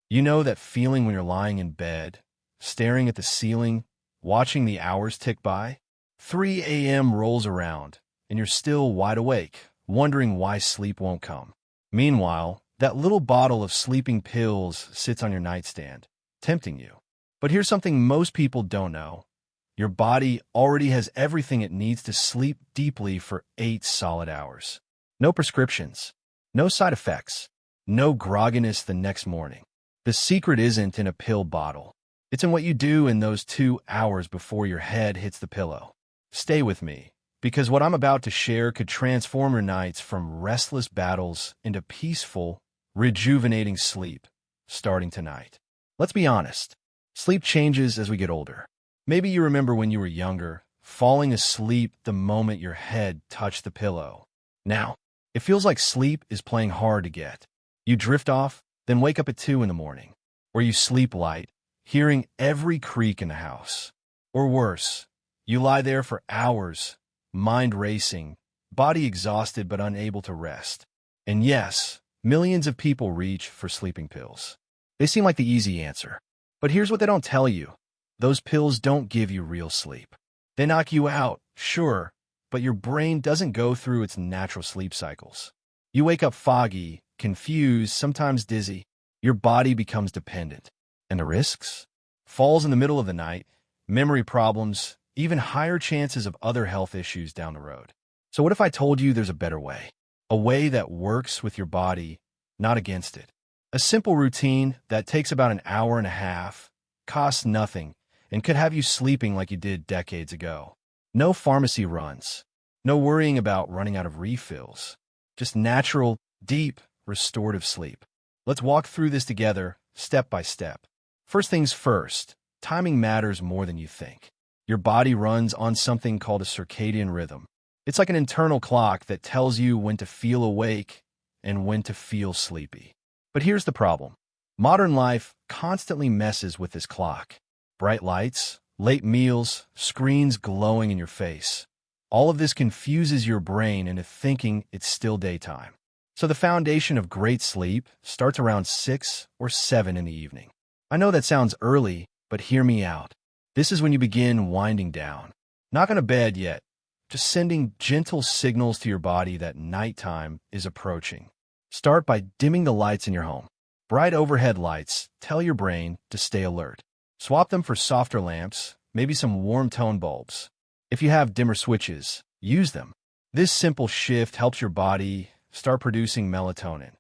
You know that feeling when you're lying in bed, staring at the ceiling, watching the hours tick by? 3 a.m. rolls around, and you're still wide awake, wondering why sleep won't come. Meanwhile, that little bottle of sleeping pills sits on your nightstand, tempting you. But here's something most people don't know. Your body already has everything it needs to sleep deeply for 8 solid hours. No prescriptions, no side effects, no grogginess the next morning. The secret isn't in a pill bottle. It's in what you do in those 2 hours before your head hits the pillow. Stay with me, because what I'm about to share could transform your nights from restless battles into peaceful, rejuvenating sleep, starting tonight. Let's be honest. Sleep changes as we get older. Maybe you remember when you were younger, falling asleep the moment your head touched the pillow. Now, it feels like sleep is playing hard to get. You drift off, then wake up at 2 in the morning. Or you sleep light, hearing every creak in the house. Or worse, you lie there for hours, mind racing, body exhausted but unable to rest. And yes, millions of people reach for sleeping pills. They seem like the easy answer. But here's what they don't tell you. Those pills don't give you real sleep. They knock you out, sure, but your brain doesn't go through its natural sleep cycles. You wake up foggy, confused, sometimes dizzy. Your body becomes dependent. And the risks? Falls in the middle of the night, memory problems, even higher chances of other health issues down the road. So what if I told you there's a better way? A way that works with your body, not against it. A simple routine that takes about an hour and a half, costs nothing, and could have you sleeping like you did decades ago. No pharmacy runs. No worrying about running out of refills. Just natural, deep, restorative sleep. Let's walk through this together, step by step. First things first, timing matters more than you think. Your body runs on something called a circadian rhythm. It's like an internal clock that tells you when to feel awake and when to feel sleepy. But here's the problem. Modern life constantly messes with this clock. Bright lights, late meals, screens glowing in your face. All of this confuses your brain into thinking it's still daytime. So the foundation of great sleep starts around 6 or 7 in the evening. I know that sounds early, but hear me out. This is when you begin winding down. Not going to bed yet, just sending gentle signals to your body that nighttime is approaching. Start by dimming the lights in your home. Bright overhead lights tell your brain to stay alert. Swap them for softer lamps, maybe some warm tone bulbs. If you have dimmer switches, use them. This simple shift helps your body start producing melatonin,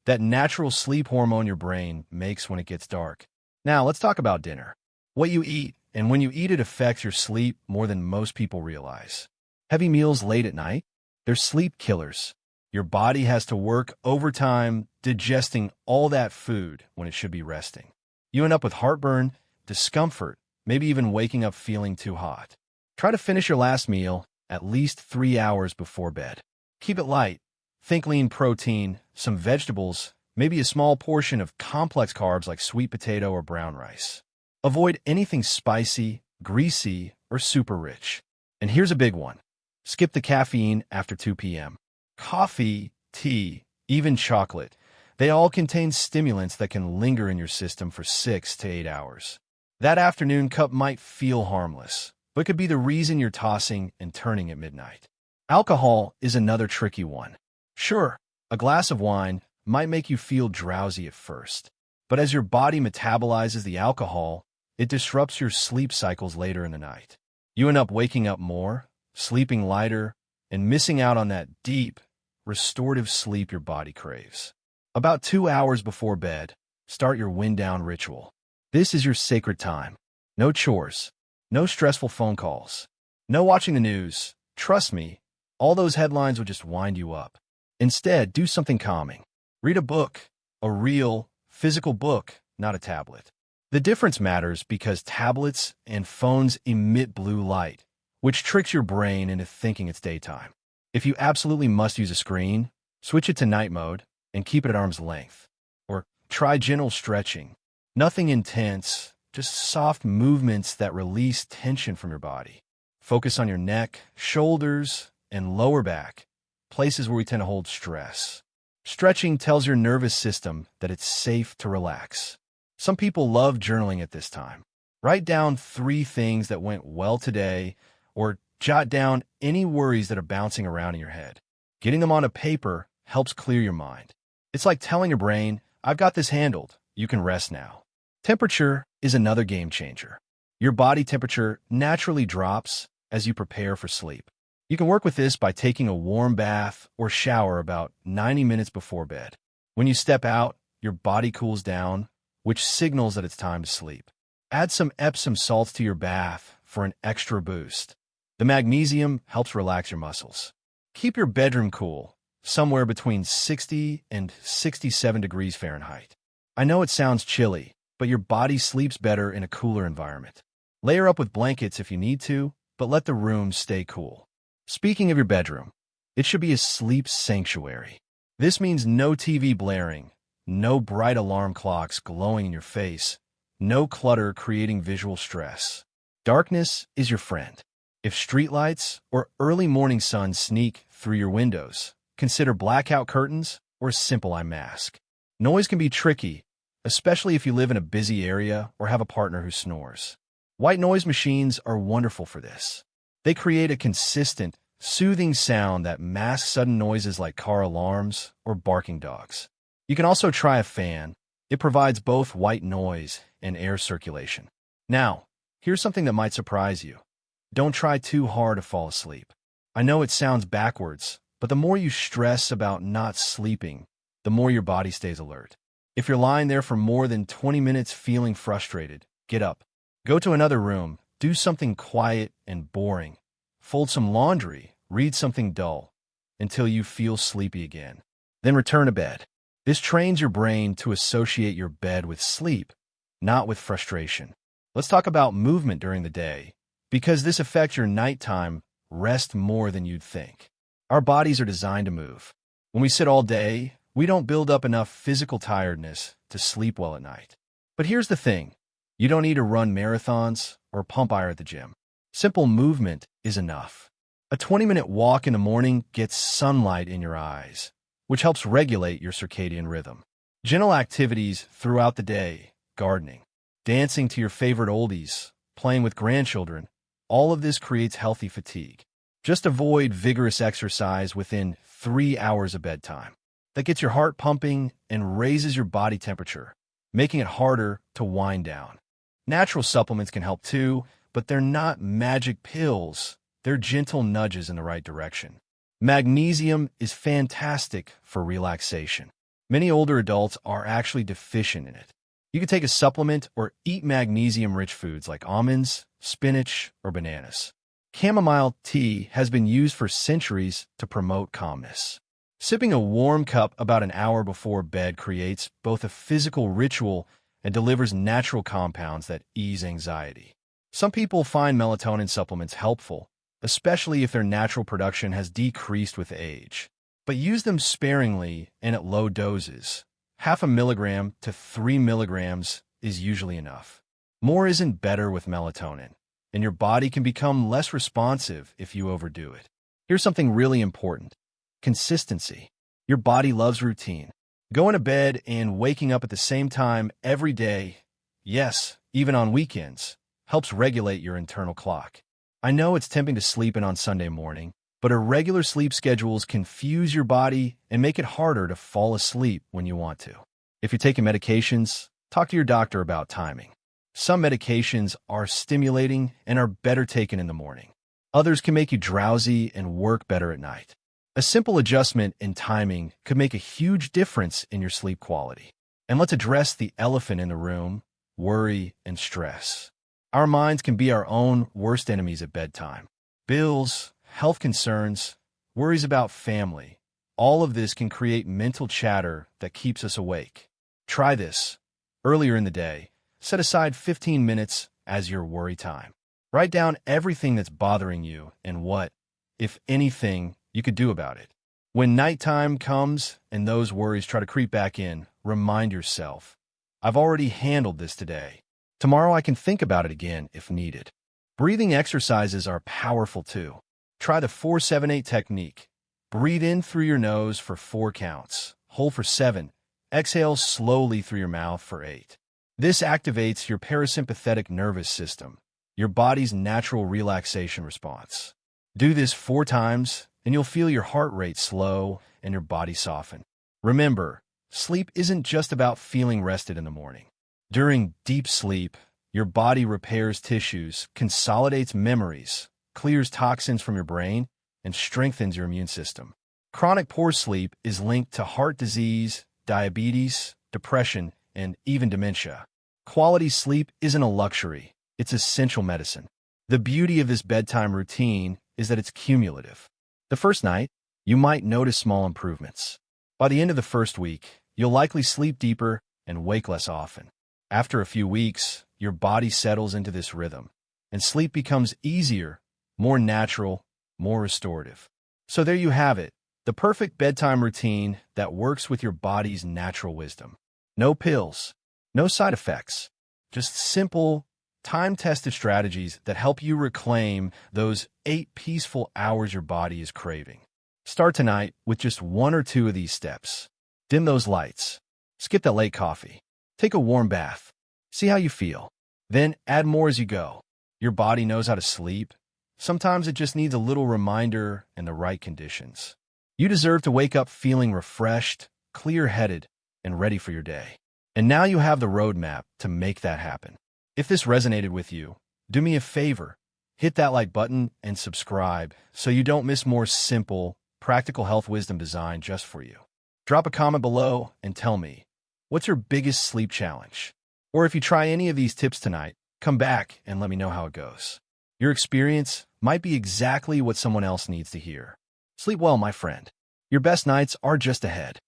that natural sleep hormone your brain makes when it gets dark. Now, let's talk about dinner. What you eat and when you eat it affects your sleep more than most people realize. Heavy meals late at night? They're sleep killers. Your body has to work overtime digesting all that food when it should be resting. You end up with heartburn, discomfort, maybe even waking up feeling too hot. Try to finish your last meal at least 3 hours before bed. Keep it light. Think lean protein, some vegetables, maybe a small portion of complex carbs like sweet potato or brown rice. Avoid anything spicy, greasy, or super rich. And here's a big one. Skip the caffeine after 2 p.m. Coffee, tea, even chocolate, they all contain stimulants that can linger in your system for 6 to 8 hours. That afternoon cup might feel harmless, but could be the reason you're tossing and turning at midnight. Alcohol is another tricky one. Sure, a glass of wine might make you feel drowsy at first, but as your body metabolizes the alcohol, it disrupts your sleep cycles later in the night. You end up waking up more, sleeping lighter, and missing out on that deep, restorative sleep your body craves. About 2 hours before bed, start your wind-down ritual. This is your sacred time. No chores, no stressful phone calls, no watching the news. Trust me, all those headlines would just wind you up. Instead, do something calming. Read a book, a real, physical book, not a tablet. The difference matters because tablets and phones emit blue light, which tricks your brain into thinking it's daytime. If you absolutely must use a screen, switch it to night mode and keep it at arm's length. Or try gentle stretching. Nothing intense, just soft movements that release tension from your body. Focus on your neck, shoulders, and lower back, places where we tend to hold stress. Stretching tells your nervous system that it's safe to relax. Some people love journaling at this time. Write down 3 things that went well today, or jot down any worries that are bouncing around in your head. Getting them onto paper helps clear your mind. It's like telling your brain, I've got this handled. You can rest now. Temperature is another game changer. Your body temperature naturally drops as you prepare for sleep. You can work with this by taking a warm bath or shower about 90 minutes before bed. When you step out, your body cools down, which signals that it's time to sleep. Add some Epsom salts to your bath for an extra boost. The magnesium helps relax your muscles. Keep your bedroom cool, somewhere between 60 and 67 degrees Fahrenheit. I know it sounds chilly, but your body sleeps better in a cooler environment. Layer up with blankets if you need to, but let the room stay cool. Speaking of your bedroom, it should be a sleep sanctuary. This means no TV blaring, no bright alarm clocks glowing in your face, no clutter creating visual stress. Darkness is your friend. If streetlights or early morning sun sneak through your windows, consider blackout curtains or a simple eye mask. Noise can be tricky, especially if you live in a busy area or have a partner who snores. White noise machines are wonderful for this. They create a consistent, soothing sound that masks sudden noises like car alarms or barking dogs. You can also try a fan. It provides both white noise and air circulation. Now, here's something that might surprise you. Don't try too hard to fall asleep. I know it sounds backwards, but the more you stress about not sleeping, the more your body stays alert. If you're lying there for more than 20 minutes feeling frustrated, get up. Go to another room, do something quiet and boring. Fold some laundry, read something dull, until you feel sleepy again. Then return to bed. This trains your brain to associate your bed with sleep, not with frustration. Let's talk about movement during the day, because this affects your nighttime rest more than you'd think. Our bodies are designed to move. When we sit all day, we don't build up enough physical tiredness to sleep well at night. But here's the thing. You don't need to run marathons or pump iron at the gym. Simple movement is enough. A 20-minute walk in the morning gets sunlight in your eyes, which helps regulate your circadian rhythm. Gentle activities throughout the day, gardening, dancing to your favorite oldies, playing with grandchildren, all of this creates healthy fatigue. Just avoid vigorous exercise within 3 hours of bedtime. That gets your heart pumping and raises your body temperature, making it harder to wind down. Natural supplements can help too, but they're not magic pills. They're gentle nudges in the right direction. Magnesium is fantastic for relaxation. Many older adults are actually deficient in it. You can take a supplement or eat magnesium-rich foods like almonds, spinach, or bananas. Chamomile tea has been used for centuries to promote calmness. Sipping a warm cup about an hour before bed creates both a physical ritual and delivers natural compounds that ease anxiety. Some people find melatonin supplements helpful, especially if their natural production has decreased with age. But use them sparingly and at low doses. 0.5 milligram to 3 milligrams is usually enough. More isn't better with melatonin, and your body can become less responsive if you overdo it. Here's something really important. Consistency. Your body loves routine. Going to bed and waking up at the same time every day, yes, even on weekends, helps regulate your internal clock. I know it's tempting to sleep in on Sunday morning, but irregular sleep schedules confuse your body and make it harder to fall asleep when you want to. If you're taking medications, talk to your doctor about timing. Some medications are stimulating and are better taken in the morning. Others can make you drowsy and work better at night. A simple adjustment in timing could make a huge difference in your sleep quality. And let's address the elephant in the room, worry and stress. Our minds can be our own worst enemies at bedtime. Bills, health concerns, worries about family, all of this can create mental chatter that keeps us awake. Try this. Earlier in the day, set aside 15 minutes as your worry time. Write down everything that's bothering you and what, if anything, you could do about it. When nighttime comes and those worries try to creep back in, remind yourself, I've already handled this today. Tomorrow I can think about it again if needed. Breathing exercises are powerful too. Try the 4-7-8 technique. Breathe in through your nose for 4 counts. Hold for 7. Exhale slowly through your mouth for 8. This activates your parasympathetic nervous system, your body's natural relaxation response. Do this 4 times, and you'll feel your heart rate slow and your body soften. Remember, sleep isn't just about feeling rested in the morning. During deep sleep, your body repairs tissues, consolidates memories, clears toxins from your brain, and strengthens your immune system. Chronic poor sleep is linked to heart disease, diabetes, depression, and even dementia. Quality sleep isn't a luxury, it's essential medicine. The beauty of this bedtime routine is that it's cumulative. The first night, you might notice small improvements. By the end of the first week, you'll likely sleep deeper and wake less often. After a few weeks, your body settles into this rhythm, and sleep becomes easier, more natural, more restorative. So there you have it, the perfect bedtime routine that works with your body's natural wisdom. No pills, no side effects, just simple, time-tested strategies that help you reclaim those 8 peaceful hours your body is craving. Start tonight with just 1 or 2 of these steps. Dim those lights. Skip that late coffee. Take a warm bath. See how you feel. Then add more as you go. Your body knows how to sleep. Sometimes it just needs a little reminder and the right conditions. You deserve to wake up feeling refreshed, clear-headed, and ready for your day. And now you have the roadmap to make that happen. If this resonated with you, do me a favor. Hit that like button and subscribe so you don't miss more simple, practical health wisdom designed just for you. Drop a comment below and tell me, what's your biggest sleep challenge? Or if you try any of these tips tonight, come back and let me know how it goes. Your experience might be exactly what someone else needs to hear. Sleep well, my friend. Your best nights are just ahead.